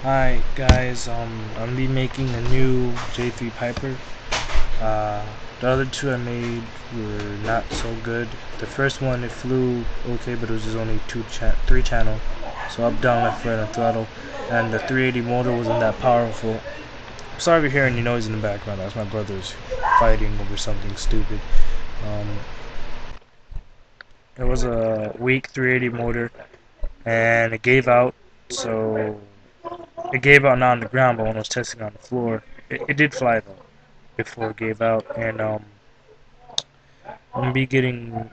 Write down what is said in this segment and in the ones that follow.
Hi guys, I'm be making a new j-3 Piper. Uh, the other two I made were not so good. The first one it flew okay, but it was just only three channel, so up, down, left, right on throttle, and the 380 motor wasn't that powerful. Sorry if you're hearing any noise in the background. That's my brothers fighting over something stupid. Um, it was a weak 380 motor, and it gave out. So it gave out not on the ground, but when I was testing on the floor, it did fly though before it gave out. And I'm gonna be getting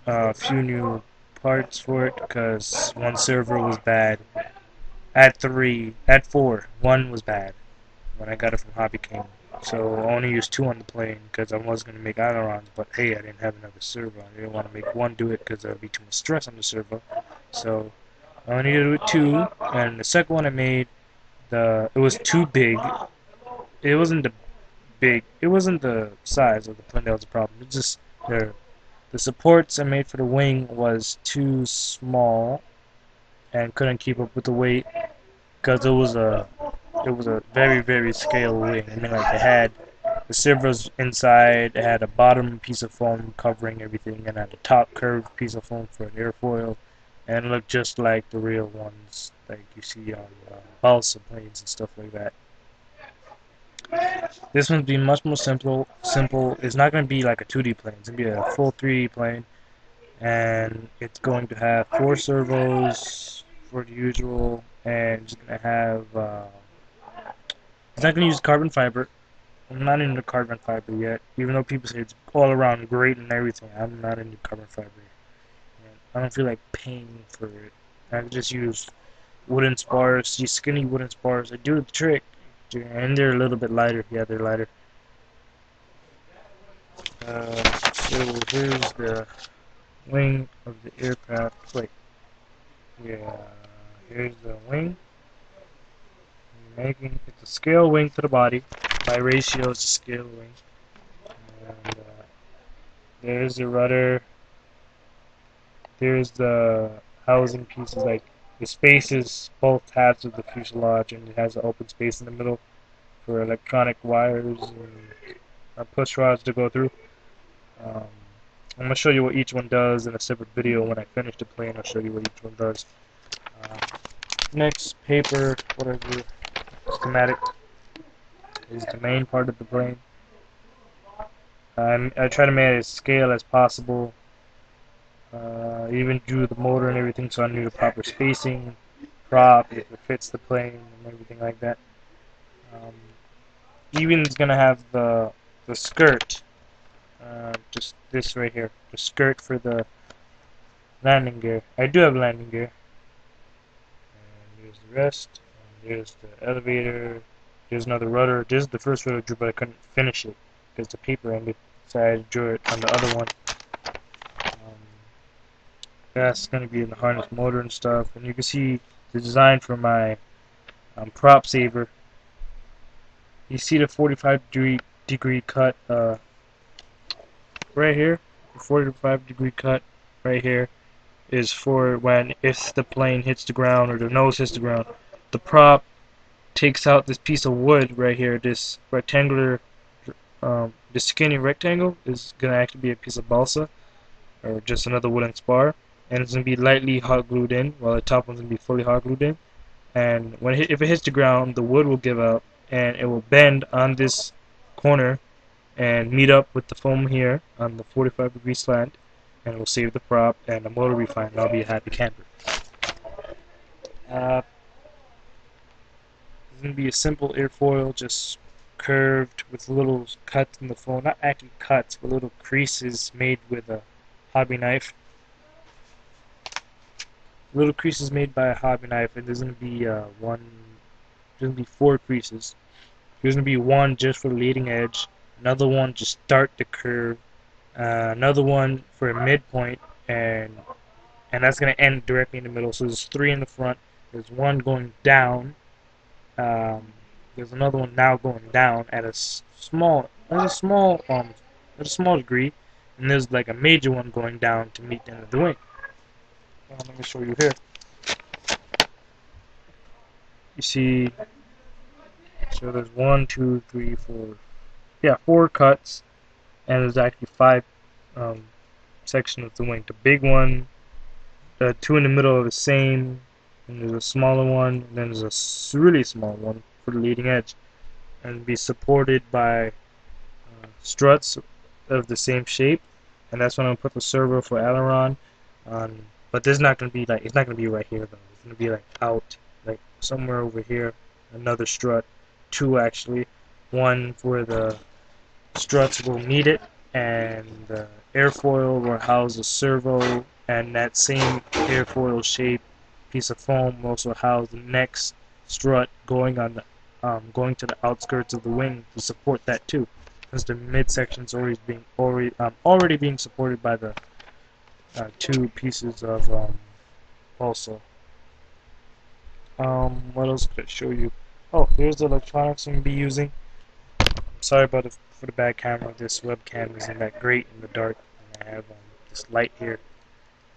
a few new parts for it because one server was bad. At four, one was bad when I got it from Hobby King. So I only used two on the plane because I was gonna make ailerons, but hey, I didn't have another server. I didn't want to make one do it because there would be too much stress on the server. So I only did it with two, and the second one I made, it was too big. It wasn't the big. It wasn't the size of the plane that was the problem. It's just the supports I made for the wing was too small and couldn't keep up with the weight because it was a very scale wing. I mean, like it had the servos inside. It had a bottom piece of foam covering everything, and had a top curved piece of foam for an airfoil, and it looked just like the real ones like you see on balsa planes and stuff like that. This one's be much more simple. Simple. It's not going to be like a 2D plane. It's going to be a full 3D plane, and it's going to have four servos for the usual, and it's going to have. It's not going to use carbon fiber. I'm not into carbon fiber yet, even though people say it's all around great and everything. I'm not into carbon fiber. And I don't feel like paying for it. I just use wooden spars, these skinny wooden spars. They do the trick, and they're a little bit lighter. Yeah, they're lighter. So here's the wing of the aircraft. Wait, yeah, here's the wing. It's a scale wing to the body. By ratio, it's a scale wing. And there's the rudder. There's the housing pieces, like the spaces, both halves of the fuselage, and it has an open space in the middle for electronic wires and push rods to go through. Um, I'm gonna show you what each one does in a separate video. When I finish the plane, I'll show you what each one does. Uh, Next, paper, whatever, schematic is the main part of the plane. I try to make it as scale as possible. Even drew the motor and everything, so I knew the proper spacing, prop, if it fits the plane, and everything like that. Um, Even it's gonna have the skirt, just this right here, the skirt for the landing gear. I do have landing gear. And there's the rest. And there's the elevator. There's another rudder. This is the first rudder I drew, but I couldn't finish it because the paper ended. So I drew it on the other one. That's going to be in the harness motor and stuff. And you can see the design for my prop saver. You see the 45-degree cut right here. The 45-degree cut right here is for when if the plane hits the ground or the nose hits the ground. The prop takes out this piece of wood right here. This rectangular, this skinny rectangle is going to actually be a piece of balsa or just another wooden spar. And it's going to be lightly hot glued in, while the top one's going to be fully hot glued in. And if it hits the ground, the wood will give out, and it will bend on this corner and meet up with the foam here on the 45-degree slant, and it will save the prop, and the motor will be fine, and I'll be a happy camper. It's going to be a simple airfoil, just curved with little cuts in the foam. Not actually cuts, but little creases made with a hobby knife. Little creases made by a hobby knife, and there's gonna be four creases. There's gonna be one just for the leading edge, another one to start the curve, another one for a midpoint, and that's gonna end directly in the middle. So there's three in the front. There's one going down. There's another one now going down at a small degree, and there's like a major one going down to meet the end of the wing. Let me show you here. You see, so there's one, two, three, four, yeah, four cuts, and there's actually five sections of the wing. The big one, the two in the middle are the same, and there's a smaller one, and then there's a really small one for the leading edge, and be supported by struts of the same shape, and that's when I'm gonna put the servo for aileron on. But this is not gonna be like, it's not gonna be right here though. It's gonna be like out, like somewhere over here. Another strut, two actually, one where the struts will meet it, and the airfoil will house the servo, and that same airfoil shape piece of foam will also house the next strut going on the going to the outskirts of the wing to support that too, because the midsection is already being supported by the two pieces of also. What else could I show you? Oh, here's the electronics I'm gonna be using. Sorry about for the bad camera. This webcam isn't that great in the dark. And I have this light here.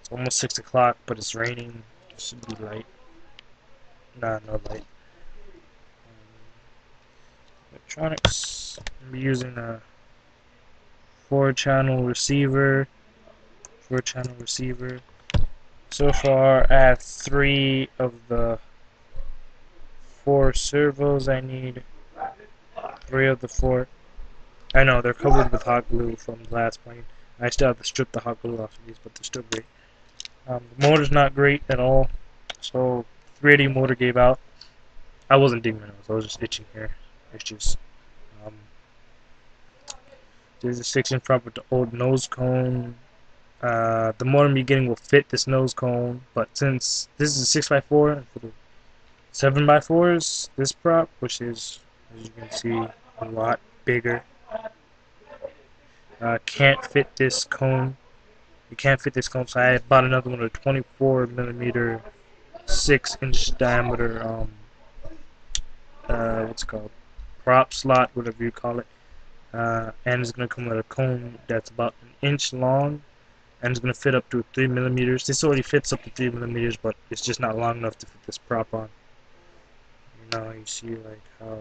It's almost 6 o'clock, but it's raining. It should be light. Nah, no light. Electronics. I'm using a 4-channel receiver. 4-channel receiver. So far, I have 3 of the 4 servos I need. 3 of the 4. I know, they're covered with hot glue from the last plane. I still have to strip the hot glue off of these, but they're still great. The motor's not great at all. So, 380 motor gave out. I wasn't digging my nose, I was just itching here. It's just, there's a 6 in front with the old nose cone. The motor I'm getting will fit this nose cone, but since this is a 6x4, for the 7x4s, this prop, which is, as you can see, a lot bigger, can't fit this cone. You can't fit this cone, so I bought another one, a 24mm, 6-inch diameter, what's it called? Prop slot, whatever you call it. And it's going to come with a cone that's about 1 inch long, and it's going to fit up to 3mm. This already fits up to 3mm, but it's just not long enough to fit this prop on. Now you see like how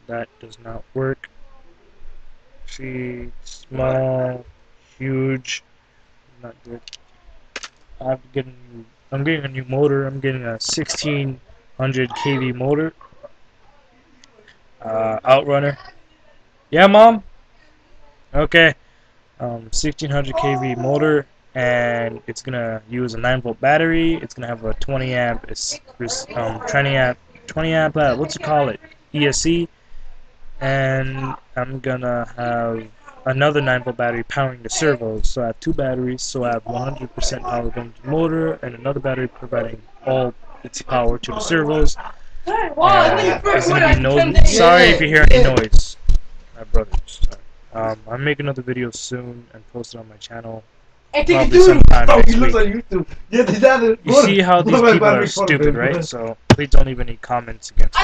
that does not work. See, small, huge, not good. I'm getting a new motor. I'm getting a 1600 kV motor. Outrunner. Yeah, Mom? Okay. 1600 kV motor, and it's gonna use a 9-volt battery. It's gonna have a 20 amp, 20 amp, what's it call it? ESC. And I'm gonna have another 9-volt battery powering the servos. So I have 2 batteries, so I have 100% power going to the motor, and another battery providing all its power to the servos. It's gonna be sorry if you hear any noise. My brother's. I'll make another video soon and post it on my channel. Probably sometime next week. You see how these people are stupid, right? So please don't leave any comments against me.